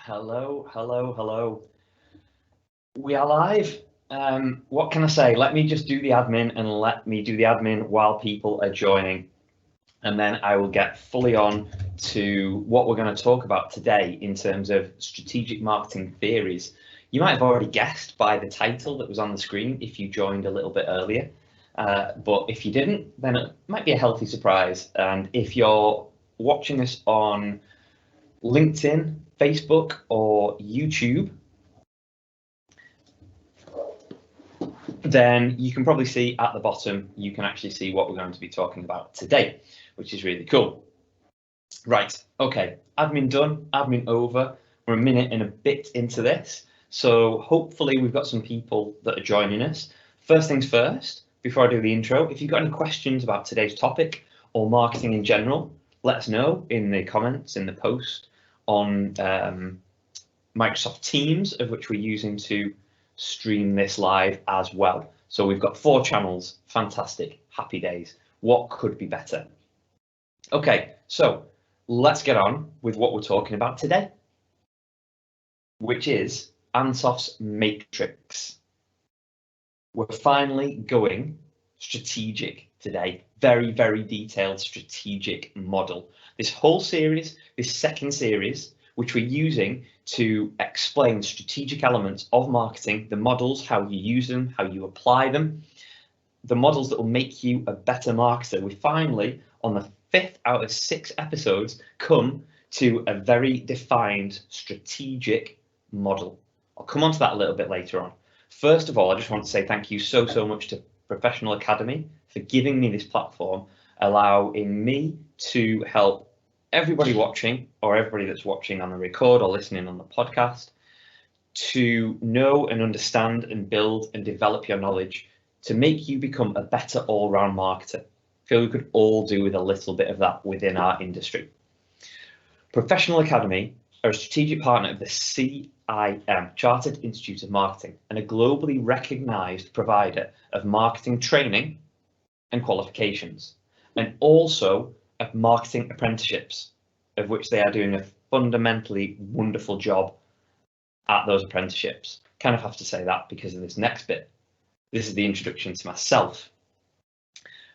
Hello, hello, hello. We are live. What can I say? Let me just do the admin and let me do the admin while people are joining. And then I will get fully on to what we're going to talk about today in terms of strategic marketing theories. You might have already guessed by the title that was on the screen if you joined a little bit earlier. But if you didn't, then it might be a healthy surprise. And if you're watching us on LinkedIn, Facebook, or YouTube, then you can probably see at the bottom, you can actually see what we're going to be talking about today, which is really cool. Right, okay, admin done, admin over. We're a minute and a bit into this, so hopefully we've got some people that are joining us. First things first, before I do the intro, if you've got any questions about today's topic or marketing in general, let us know in the comments, in the post on Microsoft Teams, of which we're using to stream this live as well. So we've got 4 channels, fantastic, happy days. What could be better? Okay, so let's get on with what we're talking about today, which is Ansoff's matrix. We're finally going strategic today, very, very detailed strategic model. This whole series, this second series, which we're using to explain strategic elements of marketing, the models, how you use them, how you apply them, the models that will make you a better marketer. We finally, on the 5th out of 6 episodes, come to a very defined strategic model. I'll come on to that a little bit later on. First of all, I just want to say thank you so much to Professional Academy for giving me this platform, allowing me to help everybody watching, or everybody that's watching on the record or listening on the podcast, to know and understand and build and develop your knowledge to make you become a better all-round marketer. I feel we could all do with a little bit of that within our industry. Professional Academy are a strategic partner of the CIM, Chartered Institute of Marketing, and a globally recognised provider of marketing training and qualifications, and also of marketing apprenticeships, of which they are doing a fundamentally wonderful job at those apprenticeships. Kind of have to say that because of this next bit. This is the introduction to myself.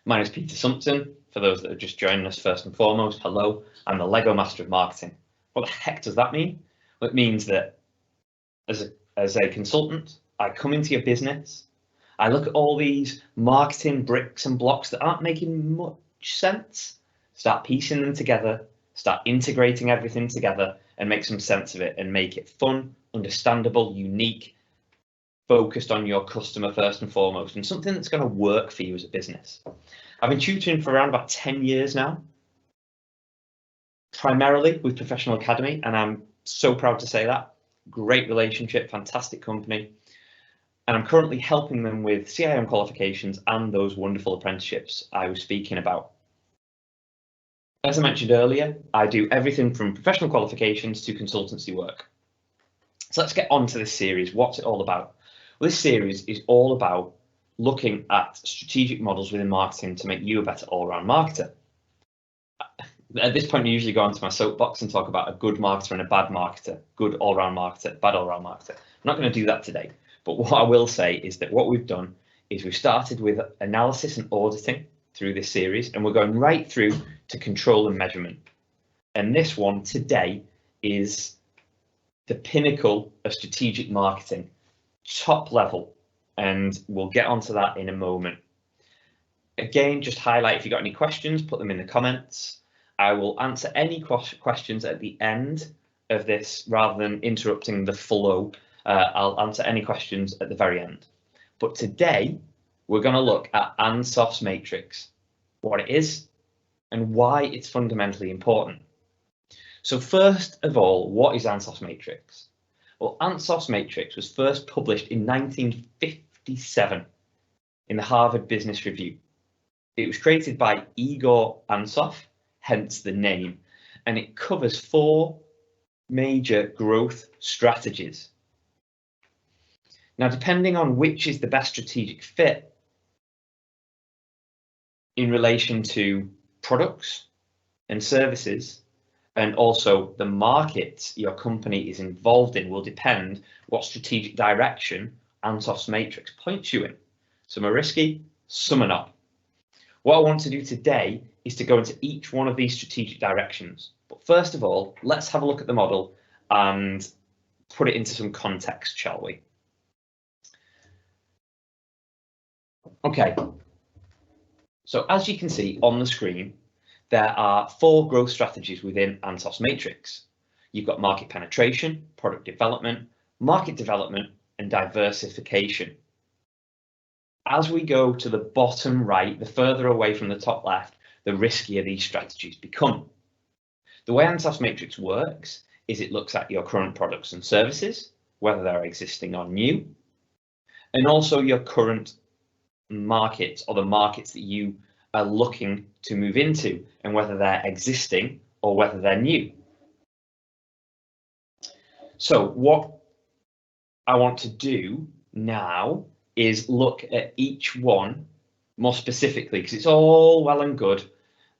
My name is Peter Sumpton. For those that are just joining us, first and foremost, hello. I'm the Lego Master of Marketing. What the heck does that mean? Well, it means that as a consultant, I come into your business, I look at all these marketing bricks and blocks that aren't making much sense, start piecing them together, start integrating everything together and make some sense of it and make it fun, understandable, unique, focused on your customer first and foremost, and something that's going to work for you as a business. I've been tutoring for around about 10 years now, primarily with Professional Academy, and I'm so proud to say that. Great relationship, fantastic company. And I'm currently helping them with CIM qualifications and those wonderful apprenticeships I was speaking about. As I mentioned earlier, I do everything from professional qualifications to consultancy work. So let's get on to this series. What's it all about? Well, this series is all about looking at strategic models within marketing to make you a better all-round marketer. At this point, I usually go onto my soapbox and talk about a good marketer and a bad marketer, good all-round marketer, bad all-round marketer. I'm not going to do that today, but what I will say is that what we've done is we've started with analysis and auditing through this series, and we're going right through to control and measurement. And this one today is the pinnacle of strategic marketing, top level, and we'll get onto that in a moment. Again, just highlight if you've got any questions, put them in the comments. I will answer any questions at the end of this rather than interrupting the flow. I'll answer any questions at the very end. But today, we're going to look at Ansoff's matrix, what it is and why it's fundamentally important. So first of all, what is Ansoff's matrix? Well, Ansoff's matrix was first published in 1957 in the Harvard Business Review. It was created by Igor Ansoff, hence the name, and it covers 4 major growth strategies. Now, depending on which is the best strategic fit in relation to products and services, and also the market your company is involved in will depend what strategic direction Ansoff's matrix points you in. Some are risky, some are not. What I want to do today is to go into each one of these strategic directions. But first of all, let's have a look at the model and put it into some context, shall we? Okay, so as you can see on the screen, there are 4 growth strategies within Ansoff's matrix. You've got market penetration, product development, market development, and diversification. As we go to the bottom right, the further away from the top left, the riskier these strategies become. The way Ansoff's matrix works is it looks at your current products and services, whether they're existing or new, and also your current markets or the markets that you are looking to move into, and whether they're existing or whether they're new. So what I want to do now is look at each one more specifically, because it's all well and good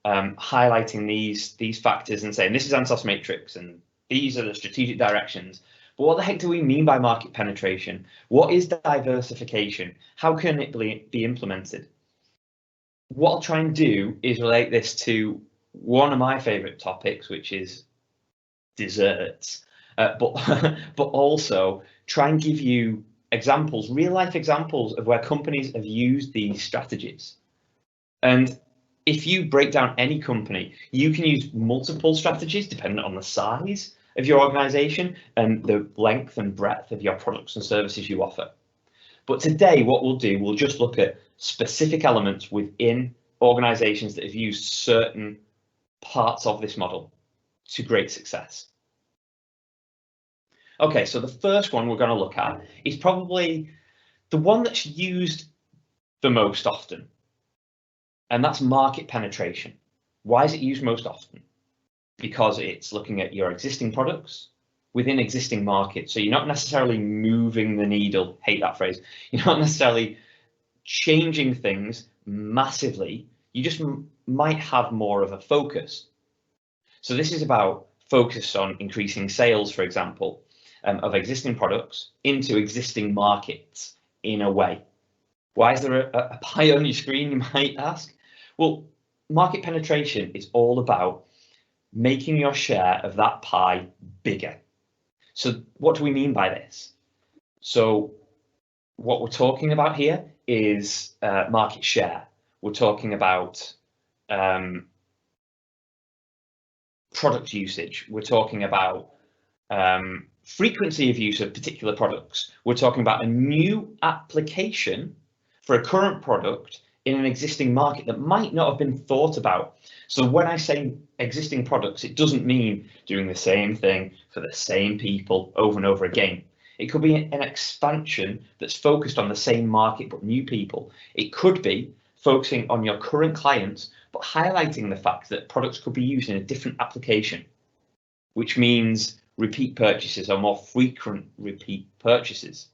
highlighting these factors and saying this is Ansoff's matrix and these are the strategic directions. But what the heck do we mean by market penetration? What is diversification? How can it be implemented? What I'll try and do is relate this to one of my favorite topics, which is desserts, but also try and give you examples, real life examples of where companies have used these strategies. And if you break down any company, you can use multiple strategies depending on the size of your organization and the length and breadth of your products and services you offer. But today, what we'll do, we'll just look at specific elements within organizations that have used certain parts of this model to great success. Okay, so the first one we're going to look at is probably the one that's used the most often, and that's market penetration. Why is it used most often? Because it's looking at your existing products within existing markets. So you're not necessarily moving the needle, hate that phrase, you're not necessarily changing things massively, you just might have more of a focus. So this is about focus on increasing sales, for example, of existing products into existing markets in a way. Why is there a pie on your screen, you might ask? Well, market penetration is all about making your share of that pie bigger. So what do we mean by this? So what we're talking about here is market share. We're talking about product usage. We're talking about frequency of use of particular products. We're talking about a new application for a current product in an existing market that might not have been thought about. So when I say existing products, it doesn't mean doing the same thing for the same people over and over again. It could be an expansion that's focused on the same market but new people. It could be focusing on your current clients but highlighting the fact that products could be used in a different application, which means repeat purchases or more frequent repeat purchases.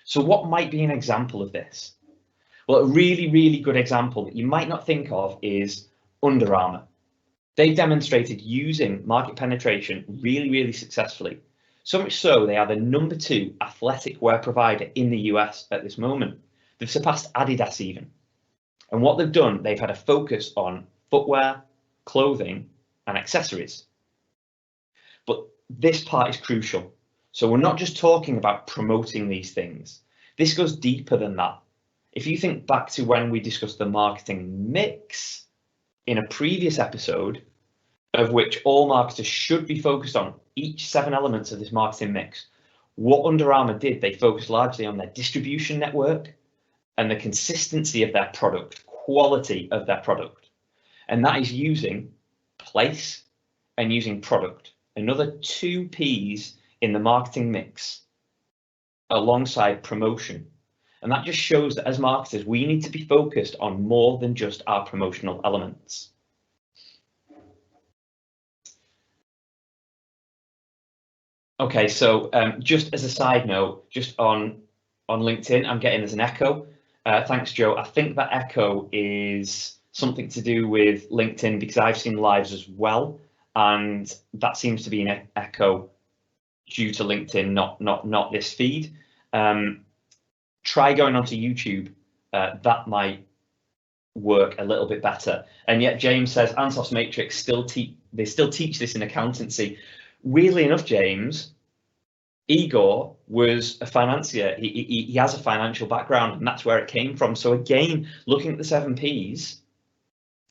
So what might be an example of this? Well, a really good example that you might not think of is Under Armour. They've demonstrated using market penetration really successfully. So much so they are the #2 athletic wear provider in the US at this moment. They've surpassed Adidas even. And what they've done, they've had a focus on footwear, clothing, and accessories. But this part is crucial. So we're not just talking about promoting these things. This goes deeper than that. If you think back to when we discussed the marketing mix in a previous episode, of which all marketers should be focused on each 7 elements of this marketing mix, what Under Armour did, they focused largely on their distribution network and the consistency of their product, quality of their product. And that is using place and using product, another 2 P's in the marketing mix alongside promotion. And that just shows that as marketers, we need to be focused on more than just our promotional elements. Okay, so just as a side note, just on LinkedIn, I'm getting there's an echo. Thanks, Joe. I think that echo is something to do with LinkedIn because I've seen lives as well. and that seems to be an echo due to LinkedIn, not this feed. Try going onto YouTube. That might work a little bit better. And yet James says Ansoff's matrix still teach this in accountancy. Weirdly enough, James, Igor was a financier. He has a financial background, and that's where it came from. So again, looking at the 7Ps,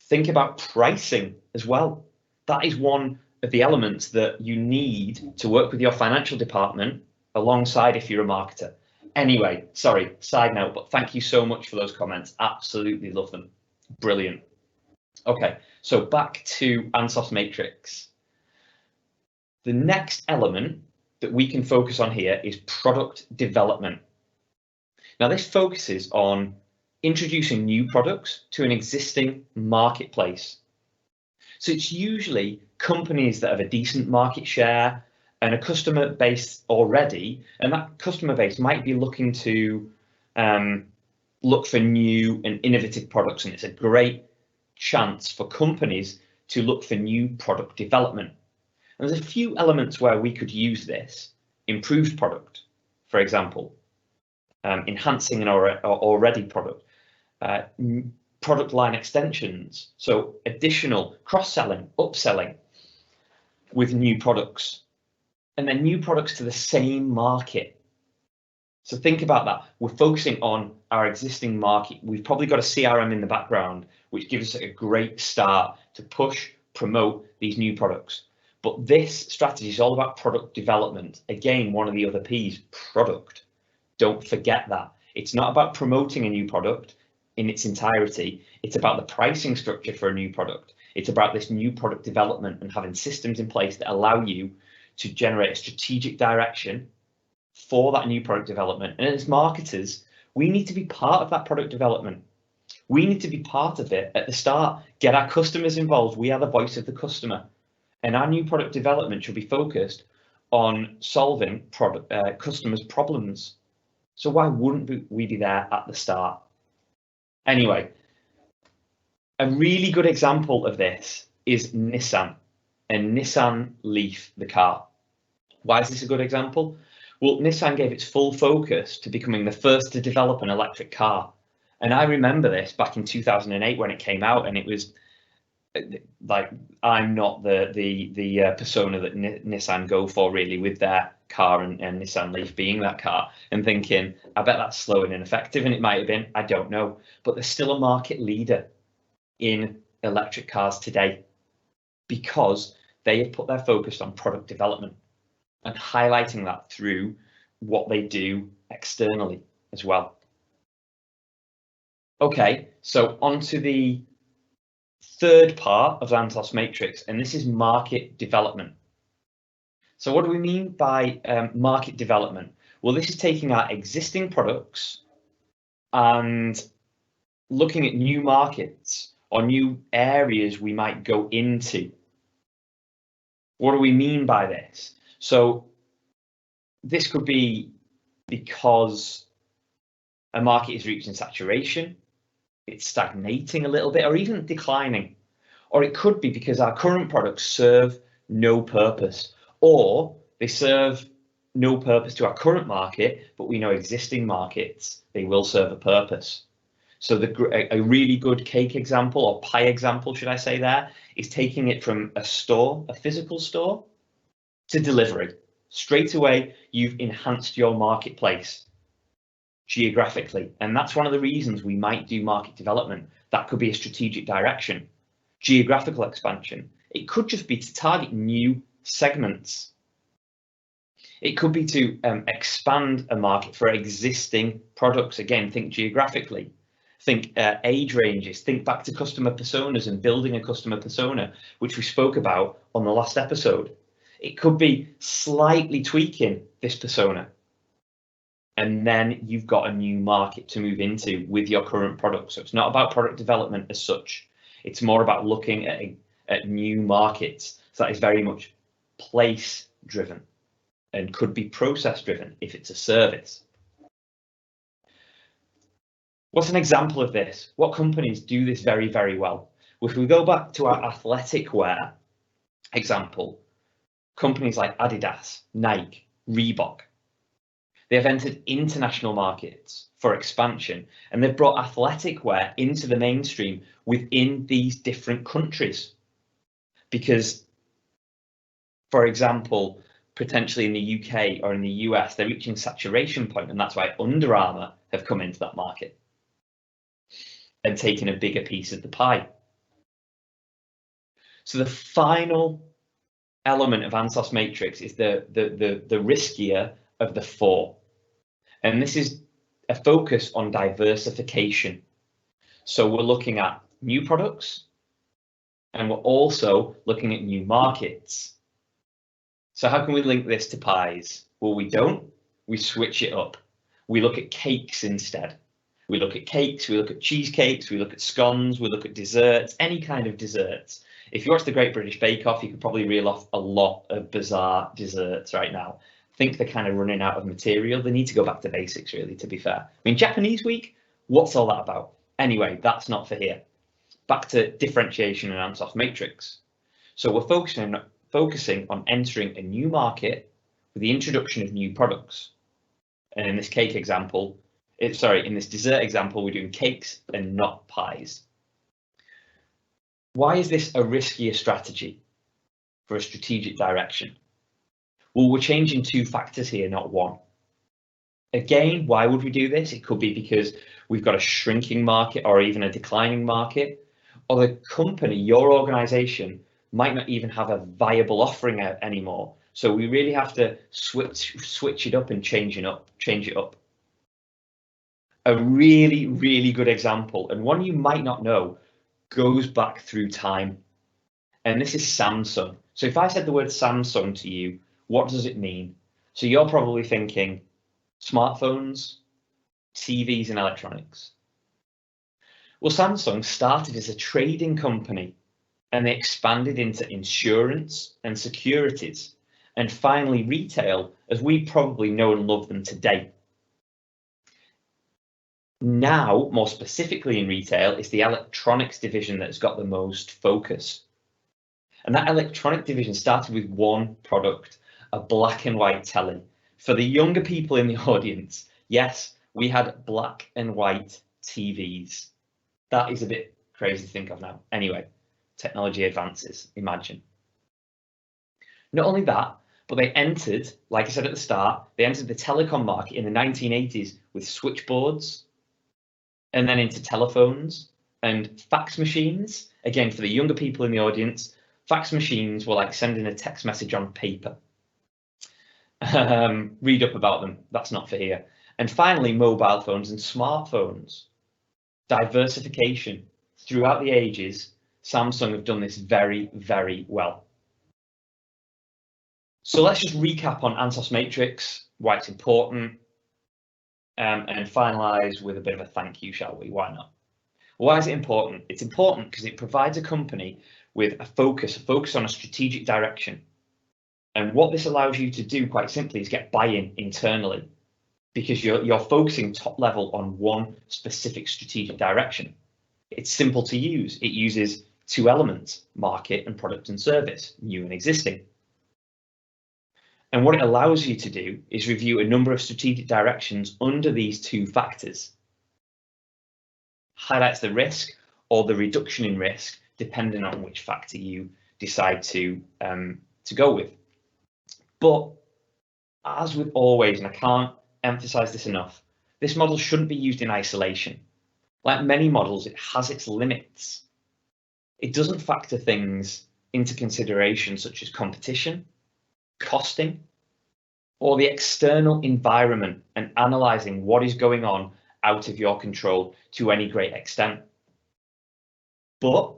think about pricing as well. That is one of the elements that you need to work with your financial department alongside if you're a marketer. Anyway, sorry, side note, but thank you so much for those comments. Absolutely love them. Brilliant. Okay, so back to Ansoff's matrix. The next element that we can focus on here is product development. Now, this focuses on introducing new products to an existing marketplace. So it's usually companies that have a decent market share and a customer base already, and that customer base might be looking to look for new and innovative products, and it's a great chance for companies to look for new product development. And there's a few elements where we could use this. Improved product, for example, enhancing an already product, product line extensions, so additional cross-selling, upselling with new products, and then new products to the same market. So think about that. We're focusing on our existing market. We've probably got a CRM in the background, which gives us a great start to push, promote these new products. But this strategy is all about product development. Again, one of the other P's, product. Don't forget that. It's not about promoting a new product in its entirety. It's about the pricing structure for a new product. It's about this new product development and having systems in place that allow you to generate a strategic direction for that new product development. And as marketers, we need to be part of that product development. We need to be part of it at the start, get our customers involved. We are the voice of the customer. And our new product development should be focused on solving customers' problems. So why wouldn't we be there at the start? Anyway, a really good example of this is Nissan and Nissan Leaf, the car. Why is this a good example? Well, Nissan gave its full focus to becoming the first to develop an electric car. And I remember this back in 2008 when it came out, and it was like, I'm not the persona that Nissan go for really with their car and Nissan Leaf being that car, and thinking, I bet that's slow and ineffective, and it might have been, I don't know, but they're still a market leader in electric cars today because they have put their focus on product development and highlighting that through what they do externally as well. Okay, so on to the third part of Ansoff's matrix, and this is market development. So what do we mean by market development? Well, this is taking our existing products and looking at new markets or new areas we might go into. What do we mean by this? So this could be because a market is reaching saturation, it's stagnating a little bit, or even declining. Or it could be because our current products serve no purpose, or they serve no purpose to our current market, but we know existing markets, they will serve a purpose. So a really good cake example, or pie example, should I say there, is taking it from a store, a physical store, to delivery. Straight away, you've enhanced your marketplace geographically. And that's one of the reasons we might do market development. That could be a strategic direction. Geographical expansion. It could just be to target new segments. It could be to expand a market for existing products. Again, think geographically. Think age ranges, think back to customer personas and building a customer persona, which we spoke about on the last episode. It could be slightly tweaking this persona, and then you've got a new market to move into with your current product. So it's not about product development as such. It's more about looking at new markets. So that is very much place driven and could be process driven if it's a service. What's an example of this? What companies do this very, very well? Well, if we go back to our athletic wear, Example, companies like Adidas, Nike, Reebok. They have entered international markets for expansion, and they've brought athletic wear into the mainstream within these different countries. Because, for example, potentially in the UK or in the US, they're reaching saturation point, and that's why Under Armour have come into that market and taken a bigger piece of the pie. So the final element of Ansoff's matrix is the riskier of the four. And this is a focus on diversification. So we're looking at new products, and we're also looking at new markets. So how can we link this to pies? Well, we don't. We switch it up. We look at cakes instead. We look at cakes, we look at cheesecakes, we look at scones, we look at desserts, any kind of desserts. If you watch the Great British Bake Off, you could probably reel off a lot of bizarre desserts right now. I think they're kind of running out of material. They need to go back to basics, really, to be fair. I mean, Japanese week, what's all that about? Anyway, that's not for here. Back to differentiation and Ansoff matrix. So we're focusing on entering a new market with the introduction of new products. And in this cake example, in this dessert example, we're doing cakes and not pies. Why is this a riskier strategy for a strategic direction? Well, we're changing two factors here, not one. Again, why would we do this? It could be because we've got a shrinking market or even a declining market, or the company, your organization, might not even have a viable offering out anymore. So we really have to switch it up and change it up. A really, really good example, and one you might not know, goes back through time. And this is Samsung. So if I said the word Samsung to you, what does it mean? So you're probably thinking smartphones, TVs and electronics. Well, Samsung started as a trading company, and they expanded into insurance and securities, and finally retail, as we probably know and love them today. Now, more specifically in retail, it's the electronics division that's got the most focus. And that electronic division started with one product, a black and white telly. For the younger people in the audience, yes, we had black and white TVs. That is a bit crazy to think of now. Anyway, technology advances, imagine. Not only that, but they entered, like I said at the start, they entered the telecom market in the 1980s with switchboards, and then into telephones and fax machines. Again, for the younger people in the audience, fax machines were like sending a text message on paper. Read up about them, that's not for here. And finally, mobile phones and smartphones. Diversification. Throughout the ages, Samsung have done this very, very well. So let's just recap on Ansoff's matrix, why it's important, and finalize with a bit of a thank you, shall we? Why not? Why is it important? It's important because it provides a company with a focus on a strategic direction. And what this allows you to do, quite simply, is get buy-in internally, because you're focusing top level on one specific strategic direction. It's simple to use. It uses two elements, market and product and service, new and existing. And what it allows you to do is review a number of strategic directions under these two factors. Highlights the risk or the reduction in risk, depending on which factor you decide to go with. But as with always, and I can't emphasize this enough, this model shouldn't be used in isolation. Like many models, it has its limits. It doesn't factor things into consideration such as competition, costing, or the external environment, and analysing what is going on out of your control to any great extent. But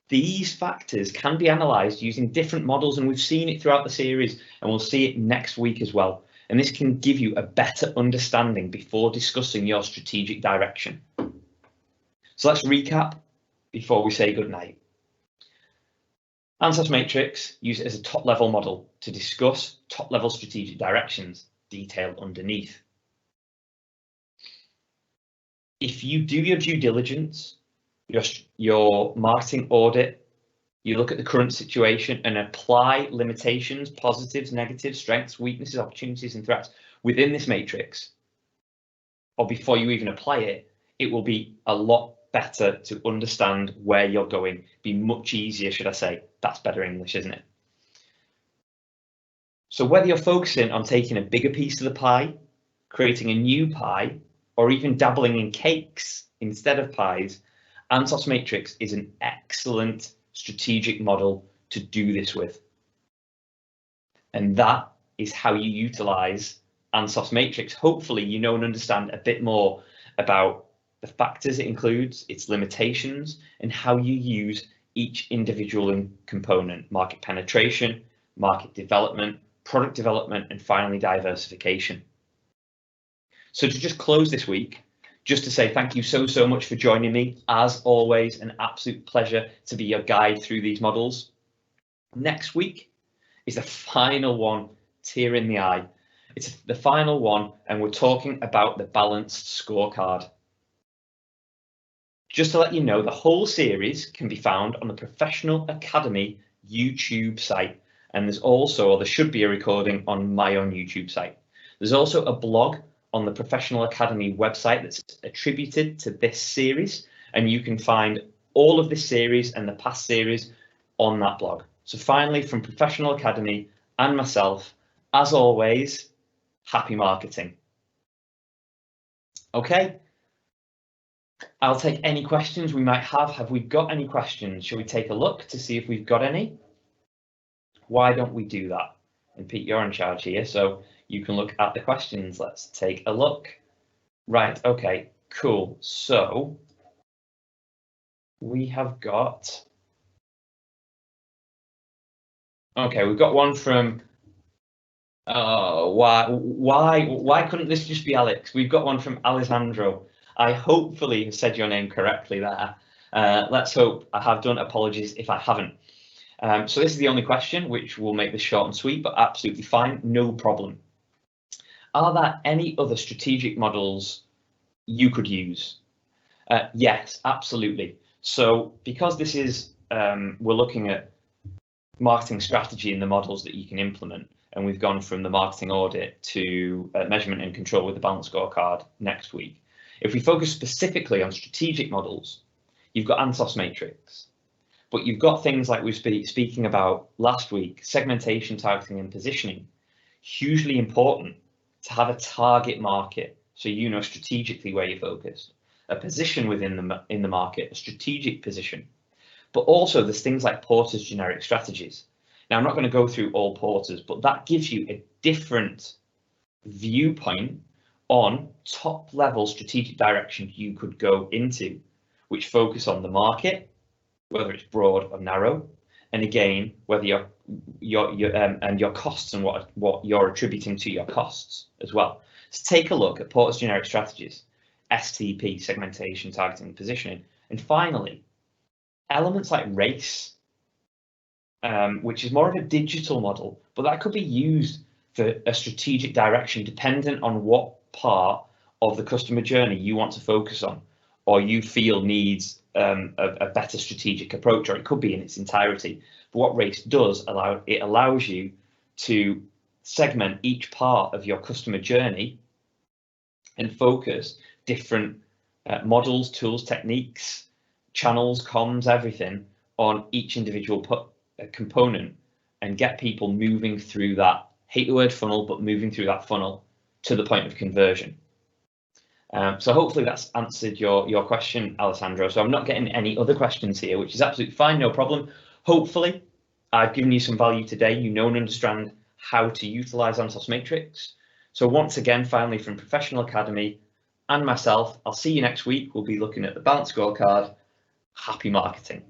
these factors can be analysed using different models, and we've seen it throughout the series, and we'll see it next week as well. And this can give you a better understanding before discussing your strategic direction. So let's recap before we say goodnight. Ansoff's matrix, use it as a top-level model to discuss top-level strategic directions, detailed underneath. If you do your due diligence, your marketing audit, You look at the current situation and apply limitations, positives, negatives, strengths, weaknesses, opportunities, and threats within this matrix. Or before you even apply it, it will be a lot better to understand where you're going. Be much easier, should I say. That's better English, isn't it? So whether you're focusing on taking a bigger piece of the pie, creating a new pie, or even dabbling in cakes instead of pies, Ansoff's matrix is an excellent strategic model to do this with. And that is how you utilize Ansoff's matrix. Hopefully you know and understand a bit more about the factors it includes, its limitations, and how you use each individual component: market penetration, market development, product development, and finally diversification. So to just close this week, just to say thank you so much for joining me. As always, an absolute pleasure to be your guide through these models. Next week is the final one, tear in the eye. It's the final one, and we're talking about the balanced scorecard. Just to let you know, the whole series can be found on the Professional Academy YouTube site. And there's also, or there should be, a recording on my own YouTube site. There's also a blog on the Professional Academy website that's attributed to this series, and you can find all of this series and the past series on that blog. So finally, from Professional Academy and myself, as always, happy marketing. Okay, I'll take any questions we might have. Have we got any questions? Shall we take a look to see if we've got any? Why don't we do that? And Pete, you're in charge here, so you can look at the questions. Let's take a look. Right, okay, cool. So we have got, okay, we've got one from, why couldn't this just be Alex? We've got one from Alessandro. I hopefully have said your name correctly there. Let's hope I have done. Apologies if I haven't. So this is the only question, which will make this short and sweet, but absolutely fine, no problem. Are there any other strategic models you could use? Yes, absolutely. So because this is, we're looking at marketing strategy in the models that you can implement, and we've gone from the marketing audit to measurement and control with the balanced scorecard next week. If we focus specifically on strategic models, you've got Ansoff's matrix. But you've got things like we were speaking about last week: segmentation, targeting, and positioning. Hugely important to have a target market, so you know strategically where you're focused. A position within the market, a strategic position. But also there's things like Porter's generic strategies. Now I'm not going to go through all Porter's, but that gives you a different viewpoint on top level strategic direction you could go into, which focus on the market, whether it's broad or narrow, and again, whether your costs and what you're attributing to your costs as well. So take a look at Porter's generic strategies, STP, segmentation, targeting, positioning, and finally, elements like race, which is more of a digital model, but that could be used for a strategic direction dependent on what part of the customer journey you want to focus on, or you feel needs a better strategic approach, or it could be in its entirety. But what race does allows you to segment each part of your customer journey and focus different models, tools, techniques, channels, comms, everything on each individual component, and get people moving through that, hate the word funnel, but moving through that funnel to the point of conversion. So hopefully that's answered your question, Alessandro. So I'm not getting any other questions here, which is absolutely fine, no problem. Hopefully I've given you some value today. You know and understand how to utilize Ansoff's matrix. So once again, finally, from Professional Academy and myself, I'll see you next week. We'll be looking at the balanced scorecard. Happy marketing.